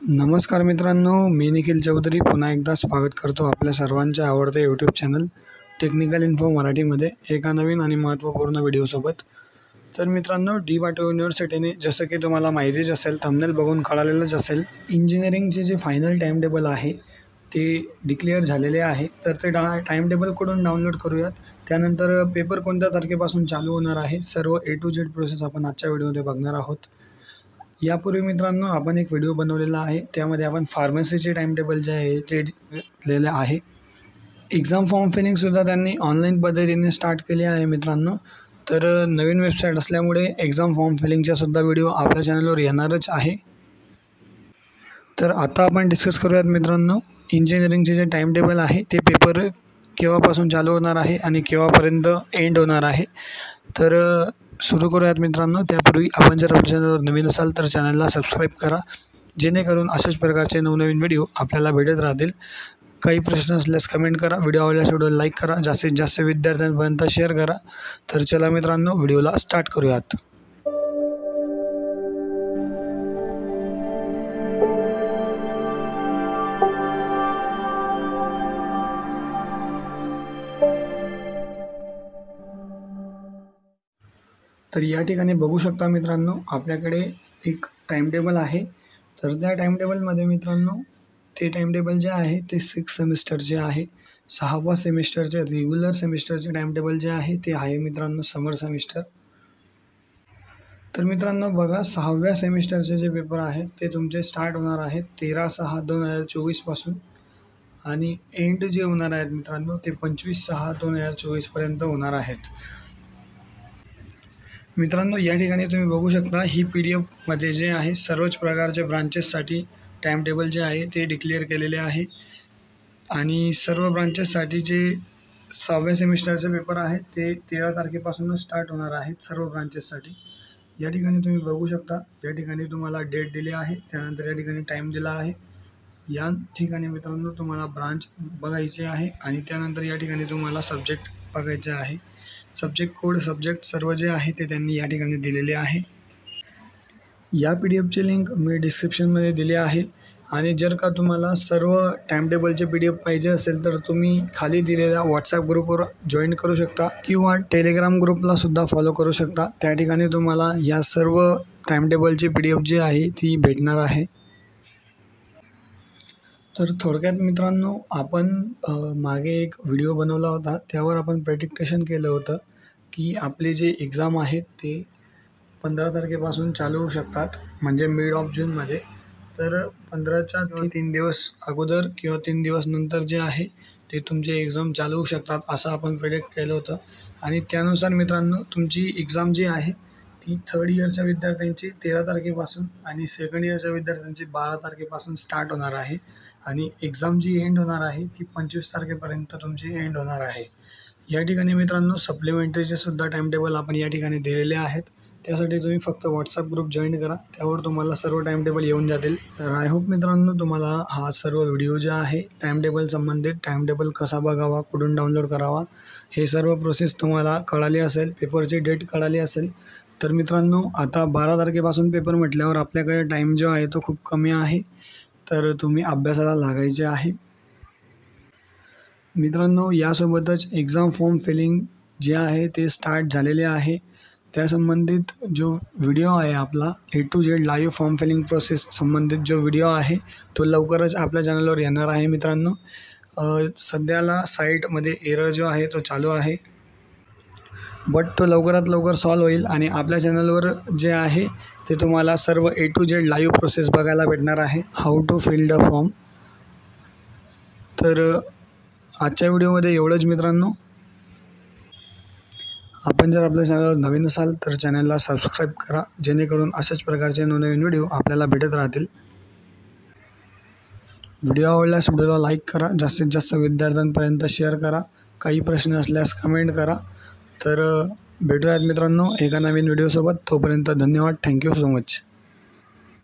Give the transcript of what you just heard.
नमस्कार मित्रांनो, मी निखिल चौधरी पुन्हा एकदा स्वागत करतो आपल्या सर्वांच्या आवडत्या यूट्यूब चॅनल टेक्निकल इन्फो मराठीमध्ये एका नवीन आणि महत्त्वपूर्ण व्हिडिओसोबत. तर मित्रांनो, डी वाटो युनिव्हर्सिटीने जसं की तुम्हाला माहितीच असेल, थंबनेल बघून कळालेलंच असेल, इंजिनिअरिंगचे जे फायनल टाईम टेबल आहे ते डिक्लेअर झालेले आहे. तर ते टाईम टेबल कुठून डाउनलोड करूयात, त्यानंतर पेपर कोणत्या तारखेपासून चालू होणार आहे, सर्व A to Z प्रोसेस आपण आजच्या व्हिडिओमध्ये बघणार आहोत. यापूर्वी मित्रांनो आपण एक व्हिडिओ बनवलेला आहे, त्यामध्ये आपण फार्मसीचे टाईम टेबल जे आहे ते दिलेले आहे. एक्झाम फॉर्म फिलिंगसुद्धा त्यांनी ऑनलाईन पद्धतीने स्टार्ट केली आहे मित्रांनो. तर नवीन वेबसाईट असल्यामुळे एक्झाम फॉर्म फिलिंगचासुद्धा व्हिडिओ आपल्या चॅनलवर येणारच आहे. तर आता आपण डिस्कस करूयात मित्रांनो, इंजिनिअरिंगचे जे टाईम टेबल आहे ते पेपर केव्हापासून चालू होणार आहे आणि केव्हापर्यंत एंड होणार आहे. तर सुरू करूयात मित्रांनो. त्यापूर्वी आपण जर आपल्या चॅनलवर नवीन असाल तर चॅनलला सबस्क्राईब करा, जेणेकरून अशाच प्रकारचे नवनवीन व्हिडिओ आपल्याला भेटत राहतील. काही प्रश्न असल्यास कमेंट करा, व्हिडिओ आवडल्यास व्हिडिओला लाईक करा, जास्तीत जास्त विद्यार्थ्यांपर्यंत शेअर करा. तर चला मित्रांनो, व्हिडिओला स्टार्ट करूयात. तर या ठिकाणी बघू शकता मित्रांनो, आपल्याकडे एक टाईम टेबल आहे. तर त्या टाईम टेबलमध्ये मित्रांनो, ते टाईम टेबल जे आहे ते 6 सेमिस्टरचे आहे. 6व्या सेमिस्टरचे रेग्युलर सेमिस्टरचे टाईम टेबल जे आहे ते आहे मित्रांनो समर सेमिस्टर. तर मित्रांनो बघा, 6व्या सेमिस्टरचे जे पेपर आहेत ते तुमचे स्टार्ट होणार आहेत 13/6/2024 पासून आणि एंड जे होणार आहेत मित्रांनो ते 25/6/2024 पर्यंत होणार आहेत. मित्रांनो या ठिकाणी तुम्ही बघू शकता, ही PDF जे आहे सर्वच प्रकारच्या ब्रांचेससाठी टाईम टेबल जे आहे ते डिक्लेअर केलेले आहे आणि सर्व ब्रांचेससाठी जे 6व्या सेमिस्टरचे पेपर आहेत ते 13 तारखेपासूनच स्टार्ट होणार आहेत सर्व ब्रांचेससाठी. या ठिकाणी तुम्ही बघू शकता, या ठिकाणी तुम्हाला डेट दिली आहे, त्यानंतर या ठिकाणी टाईम दिला आहे. या ठिकाणी मित्रांनो तुम्हाला ब्रांच बघायची आहे आणि त्यानंतर या ठिकाणी तुम्हाला सब्जेक्ट बघायचे आहे. सब्जेक्ट कोड, सब्जेक्ट सर्व जे आहे ते त्यांनी या ठिकाणी दिलेले आहे. या PDFची लिंक मी डिस्क्रिप्शनमध्ये दिली आहे आणि जर का तुम्हाला सर्व टाईम टेबलचे PDF पाहिजे असेल तर तुम्ही खाली दिलेल्या व्हॉट्सॲप ग्रुपवर जॉईन करू शकता किंवा टेलिग्राम ग्रुपला सुद्धा फॉलो करू शकता. त्या ठिकाणी तुम्हाला या सर्व टाईम टेबलची PDF जी आहे ती भेटणार आहे. तर थोडक्यात मित्रांनो, आपण मागे एक व्हिडिओ बनवला होता, त्यावर आपण प्रेडिक्टेशन केलं होतं की आपले जे एक्झाम आहेत ते 15 तारखेपासून चालू होऊ शकतात, म्हणजे मिड ऑफ जूनमध्ये. तर 15च्या किंवा 3 दिवस अगोदर किंवा 3 दिवस नंतर जे आहे ते तुमचे एक्झाम चालू होऊ शकतात असं आपण प्रेडिक्ट केलं होतं. आणि त्यानुसार मित्रांनो तुमची एक्झाम जी आहे ती 3rd इयरच्या विद्यार्थ्यांची 13 तारखेपासून आणि 2nd इयरच्या विद्यार्थ्यांची 12 तारखेपासून स्टार्ट होणार आहे आणि एक्झाम जी एंड होणार आहे ती 25 तारखेपर्यंत तुमची एंड होणार आहे. या ठिकाणी मित्रांनो सप्लिमेंटरीचे सुद्धा टाईम टेबल आपण या ठिकाणी दिलेले आहेत. त्यासाठी तुम्ही फक्त व्हॉट्सअप ग्रुप जॉईन करा, त्यावर तुम्हाला सर्व टाईम टेबल येऊन जातील. तर आय होप मित्रांनो तुम्हाला हा सर्व व्हिडिओ जे आहे टाईम टेबल संबंधित, टाईम टेबल कसा बघावा, कुठून डाउनलोड करावा, हे सर्व प्रोसेस तुम्हाला कळाली असेल, पेपरची डेट कळाली असेल. तर मित्रांनो आता 12 तारखेपासून पेपर म्हटल्यावर आपल्याकडे टाईम जो आहे तो खूप कमी आहे, तर तुम्ही अभ्यासाला लागायचे आहे. मित्रांनो यासोबतच एक्झाम फॉर्म फिलिंग जे आहे ते स्टार्ट झालेले आहे. त्यासंबंधित जो व्हिडिओ आहे आपला A to Z live form filling process संबंधित जो व्हिडिओ आहे तो लवकरच आपल्या चॅनलवर येणार आहे मित्रांनो. सध्याला साईटमध्ये एरर जो आहे तो चालू आहे, बट तो लवकरात लवकर सॉल्व होईल आणि आपल्या चॅनलवर जे आहे ते तुम्हाला सर्व A to Z live process बघायला भेटणार आहे, how to fill the form. तर आजच्या व्हिडिओमध्ये एवढंच मित्रांनो. आपण जर आपल्या चॅनलवर नवीन असाल तर चॅनलला सबस्क्राईब करा, जेणेकरून अशाच प्रकारचे नवनवीन व्हिडिओ आपल्याला भेटत राहतील. व्हिडिओ आवडल्यास व्हिडिओला लाईक करा, जास्तीत जास्त विद्यार्थ्यांपर्यंत शेअर करा. काही प्रश्न असल्यास कमेंट करा. तर भेटूयात मित्रांनो एका नवीन व्हिडिओसोबत. तोपर्यंत धन्यवाद. Thank you so much.